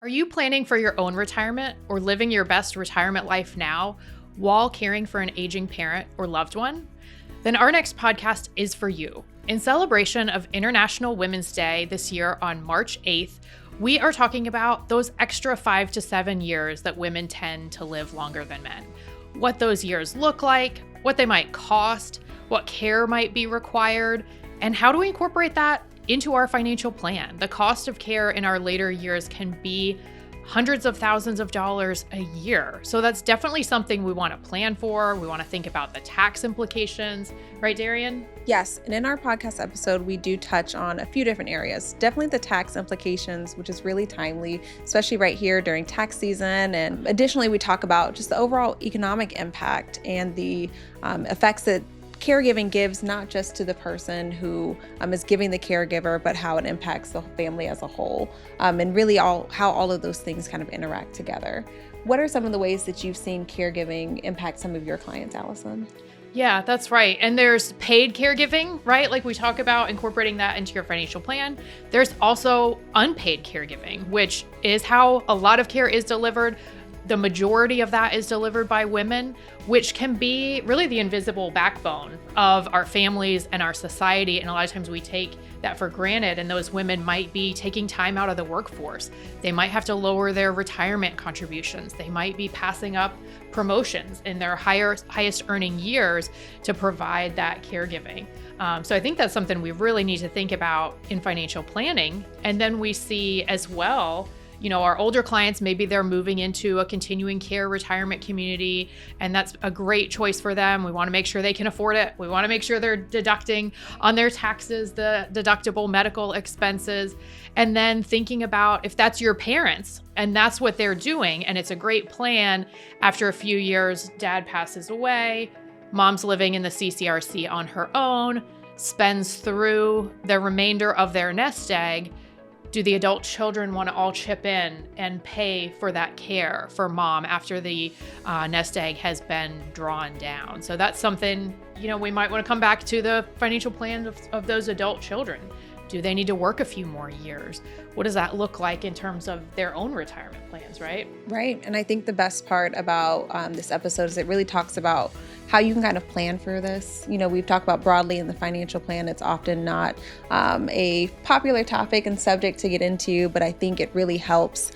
Are you planning for your own retirement or living your best retirement life now while caring for an aging parent or loved one? Then our next podcast is for you. In celebration of International Women's Day this year on March 8th, we are talking about those extra 5 to 7 years that women tend to live longer than men. What those years look like, what they might cost, what care might be required, and how do we incorporate that into our financial plan. The cost of care in our later years can be hundreds of thousands of dollars a year. So that's definitely something we want to plan for. We want to think about the tax implications, right, Darian? Yes, and in our podcast episode, we do touch on a few different areas. Definitely the tax implications, which is really timely, especially right here during tax season. And additionally, we talk about just the overall economic impact and the effects that caregiving gives not just to the person who is giving the caregiver, but how it impacts the family as a whole, and really how all of those things kind of interact together. What are some of the ways that you've seen caregiving impact some of your clients, Allison? Yeah, that's right. And there's paid caregiving, right? Like we talk about incorporating that into your financial plan. There's also unpaid caregiving, which is how a lot of care is delivered. The majority of that is delivered by women, which can be really the invisible backbone of our families and our society. And a lot of times we take that for granted. And those women might be taking time out of the workforce. They might have to lower their retirement contributions. They might be passing up promotions in their highest earning years to provide that caregiving. So I think that's something we really need to think about in financial planning. And then we see as well, our older clients, maybe they're moving into a continuing care retirement community, and that's a great choice for them. We want to make sure they can afford it. We want to make sure they're deducting on their taxes the deductible medical expenses. And then thinking about if that's your parents and that's what they're doing, and it's a great plan. After a few years, dad passes away, mom's living in the CCRC on her own, spends through the remainder of their nest egg. Do the adult children want to all chip in and pay for that care for mom after the nest egg has been drawn down? So that's something, we might want to come back to the financial plan of those adult children. Do they need to work a few more years? What does that look like in terms of their own retirement plans, right? Right. And I think the best part about this episode is it really talks about how you can kind of plan for this. We've talked about broadly in the financial plan. It's often not a popular topic and subject to get into, but I think it really helps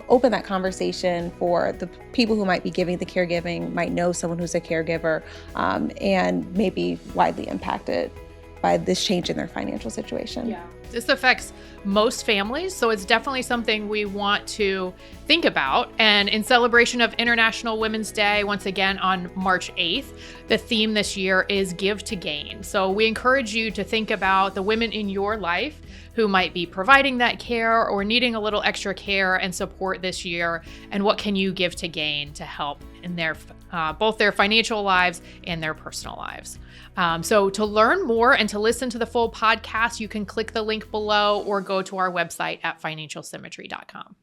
open that conversation for the people who might be giving the caregiving, might know someone who's a caregiver, and maybe widely impacted by this change in their financial situation. Yeah. This affects most families, so it's definitely something we want to think about. And in celebration of International Women's Day, once again on March 8th, the theme this year is Give to Gain. So we encourage you to think about the women in your life who might be providing that care or needing a little extra care and support this year, and what can you give to gain to help in their both their financial lives and their personal lives. So to learn more and to listen to the full podcast, you can click the link below or go to our website at financialsymmetry.com.